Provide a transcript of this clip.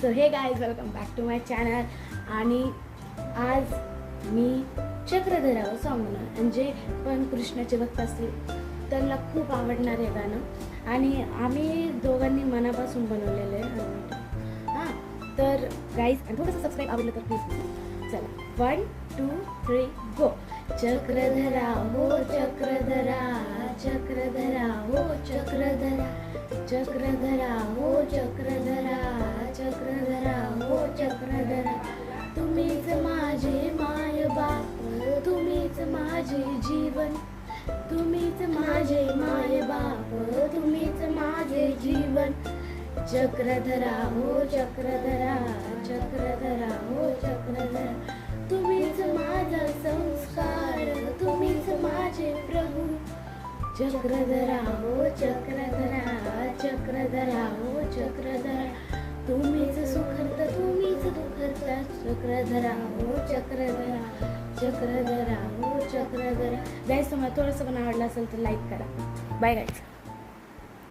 So hey guys, welcome back to my channel. आणि आज मी चक्रधरावर song बनवलं आणि जे पण कृष्णाचे भक्त असतील त्यांना खूप आवडणार हे गाणं आणि आम्ही दोघांनी मनापासून बनवलेलं आहे. हां, तर गाईज थोडंसं सबस्क्राईब आवडलं तर प्लीज. चला 1 2 3 गो. चक्रधरा हो चक्रधरा, चक्रधरा हो चक्रधरा, चक्रधरा हो चक्रधरा, चक्रधरा हो चक्रधरा. तुम्हीच माझे माय बाप, तुम्हीच माझे जीवन, तुम्हीच माझे माय बाप, तुम्हीच माझे जीवन. चक्रधरा हो चक्रधरा, चक्रधरा हो चक्रधरा. तुम्हीच माझा संस्कार, तुम्हीच माझे प्रभू. चक्रधरा हो चक्रधरा, चक्रधरा हो चक्रधरा. तुम्हीच सुखरता, तुम्हीच दुखरता. चक्रधरा हो चक्रधरा, चक्रधरा हो चक्रधरा. गाईज, तुम्हाला थोडंसं पण आवडलं असेल तर लाईक करा. Bye guys.